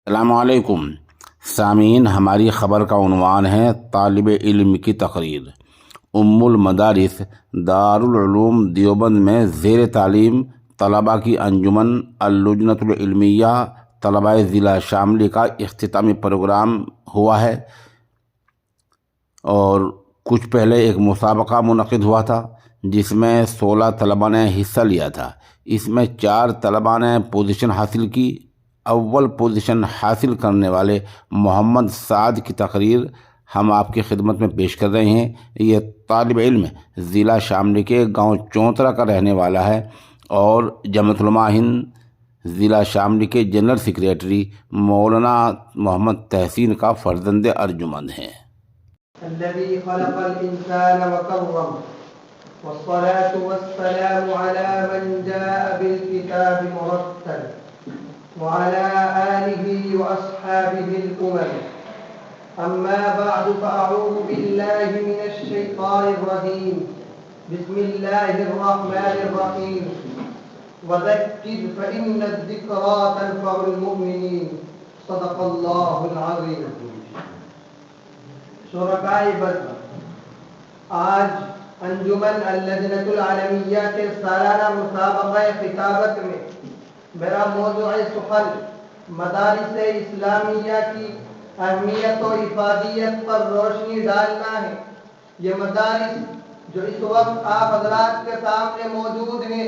السلام علیکم سامعین، ہماری خبر کا عنوان ہے طالب علم کی تقریر۔ ام المدارس دارالعلوم دیوبند میں زیر تعلیم طلباء کی انجمن اللجنۃ العلمیہ طلباء ضلع شاملی کا اختتامی پروگرام ہوا ہے، اور کچھ پہلے ایک مسابقہ منعقد ہوا تھا جس میں 16 طلباء نے حصہ لیا تھا۔ اس میں 4 طلباء نے پوزیشن حاصل کی۔ اول پوزیشن حاصل کرنے والے محمد سعد کی تقریر ہم آپ کی خدمت میں پیش کر رہے ہیں۔ یہ طالب علم ضلع شاملی کے گاؤں چونترا کا رہنے والا ہے اور جمعیت علماء ہند ضلع شاملی کے جنرل سیکریٹری مولانا محمد تحسین کا فرزند ارجمند ہے۔ الذي خلق الإنسان وكرم والصلاة والسلام على من جاء بالكتاب مرتل وعلى آله وأصحابه الأمم أما بعد فأعوذ بالله من الشيطان الرجيم بسم الله الرحمن الرحيم وذكر فإن الذكرى تنفع المؤمنين صدق الله العظيم۔ شرکائے بد، آج انجمن اللجنۃ العلمیہ کے سالانہ مسابقہ خطابت میں میرا موضوع سخن مدارس اسلامیہ کی اہمیت و افادیت پر روشنی ڈالنا ہے۔ یہ مدارس جو اس وقت آپ حضرات کے سامنے موجود ہیں،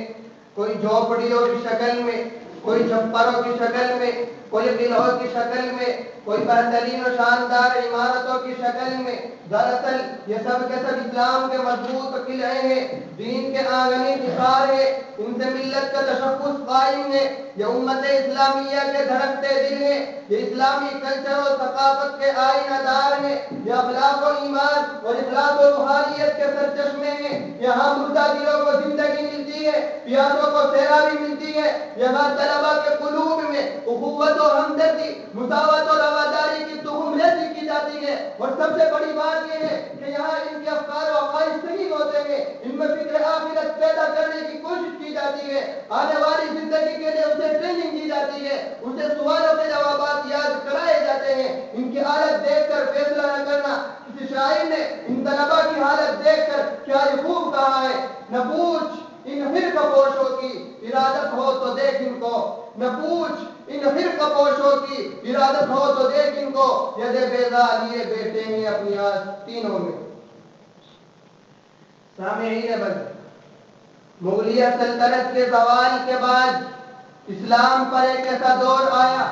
کوئی جھونپڑیوں کی شکل میں، کوئی چھپروں کی شکل میں، کوئی قلعوں کی شکل میں، کوئی بہترین و شاندار عمارتوں کی شکل میں، دراصل یہ سب کے سب اسلام کے مضبوط قلعے ہیں، دین کے آنگنی حصار ہیں، ان سے ملت کا تشخص قائم ہے۔ یہ امت اسلامیہ کے دھڑکتے دل ہیں، یہ اسلامی کلچر و ثقافت کے آئینہ دار ہیں، یہ اخلاق و ایمان اور اخلاق و روحانیت کے سرچشمے ہیں۔ یہاں مردہ دلوں کو زندگی ملتی ہے، پیاسوں کو سیرابی ملتی ہے۔ یہاں طلباء کے قلوب میں اخوت و ہمدردی، مساوات و رواداری کی تخم ریزی کی جاتی ہے، اور سب سے بڑی بات یہ ہے کہ یہاں ان کے افکار و عقائد صحیح ہوتے ہیں، ان میں فکر آخرت پیدا کرنے کی کوشش کی جاتی ہے، آنے والی زندگی کے لیے اسے ٹریننگ دی جاتی ہے، اسے سوالوں کے جوابات یاد کرائے جاتے ہیں۔ ان کی حالت دیکھ کر فیصلہ نہ کرنا، کسی شاعر نے ان طلباء کی حالت دیکھ کر کیا یہ خوب کہا ہے، نہ پوچھ ان فرقہ پوشوں کی ارادت ہو تو دیکھ ان کو، نہ پوچھ ان فرقہ پوشوں کی ارادت ہو تو دیکھ ان کو، ید بیضا لیے بیٹھے ہیں اپنی آستینوں میں۔ سامعین بند، مغلیہ سلطنت کے زوال کے بعد اسلام پر ایک ایسا دور آیا،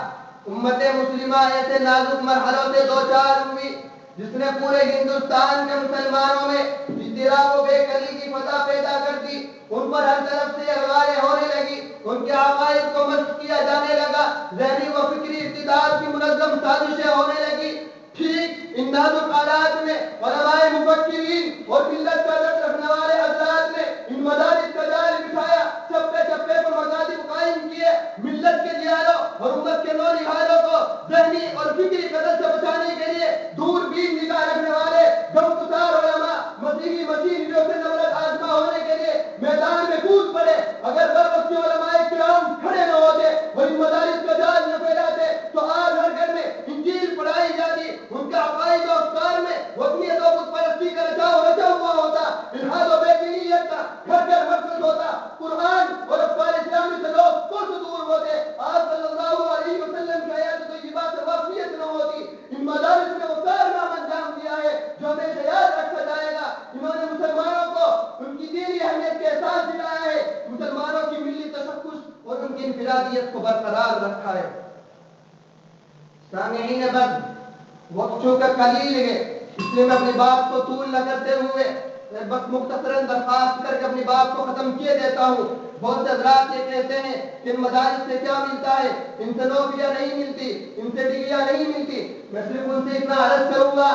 امت مسلمہ ایسے نازک مرحلوں سے دوچار ہوئی جس نے پورے ہندوستان کے مسلمانوں میں اضطراب و بے قراری کی فضا پیدا کر دی۔ ان پر ہر طرف سے اغواریں ہونے لگی، ان کے عقائد کو مسخ کیا جانے لگا، ذہنی و فکری اقتدار کی منظم سازشیں ہونے لگی۔ ٹھیک ان نازک حالات میں علماء مفکرین اور ملت کا درد رکھنے والے حضرات نے ان مدارس کا جال بچھایا، چپے چپے پر مکاتب قائم کیے، ملت کے دیالوں اور امت کے نونہالوں کو ذہنی اور فکری قتل سے بچانے کے لیے دور بین نگاہ رکھنے والے گمگسار علماء مسیحی مشینریوں سے نبرد آزما ہونے کے لیے میدان میں کود پڑے۔ اگر وقت کے علماء کرام کھڑے نہ ہوتے اور ان مدارس کا جال نہ پھیلاتے تو آج ہر گھر میں انجیل پڑھائی جاتی، ان کے عقائد و افکار میں وطنیت و بت پرستی کا رچا ہوا ہوتا، الحاد و بے دینیت کا گھر گھر مرکز ہوتا، قرآن اور افکار اسلامی سے لوگ کچھ دور ہوتے، آپ صلی اللہ علیہ وسلم کی آیات طیبہ سے واقفیت نہ ہوتی۔ ان مدارس نے وہ کارنامہ انجام دیا ہے جو ہمیشہ یاد رکھا جائے گا۔ انہوں نے مسلمانوں کو ان کی دینی اہمیت کے احساس دلایا ہے، مسلمانوں کی ملی تشخص اور ان کی انفرادیت کو برقرار رکھا ہے۔ سامعین بد، وقت چونکہ قلیل ہے، اس لیے میں اپنی بات کو طول نہ کرتے ہوئے بس مختصراً درخواست کر کے اپنی بات کو ختم کیے دیتا ہوں۔ بہت سے حضرات یہ کہتے ہیں کہ ان مدارس سے کیا ملتا ہے، ان سے نوکریاں نہیں ملتی، ان سے ڈگریاں نہیں ملتی۔ میں صرف ان سے اتنا عرض کروں گا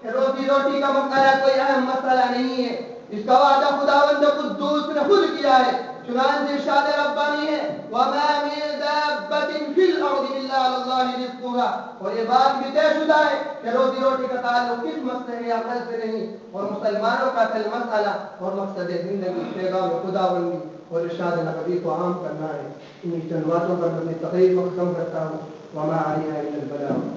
کہ روٹی کا مسئلہ کوئی اہم مسئلہ نہیں ہے، اس کا وعدہ خداوند قدوس نے خود کیا ہے۔ چنانچہ ارشاد ربانی ہے وَمَا مِن دَابَّةٍ فِي الْأَرْضِ إِلَّا عَلَى اللَّهِ رِزْقُهَا، اور یہ بات بھی طے شدہ ہے کہ روٹی کا تعلق کس مسئلے یا عمل سے نہیں، اور مسلمانوں کا اصل مسئلہ اور مقصد زندگی پیغام خداوندی اور ارشاد نبوی کو عام کرنا ہے۔ انہی چند باتوں پر میں اپنی تقریر کو ختم کرتا ہوں۔ وما علينا إلا البلاغ.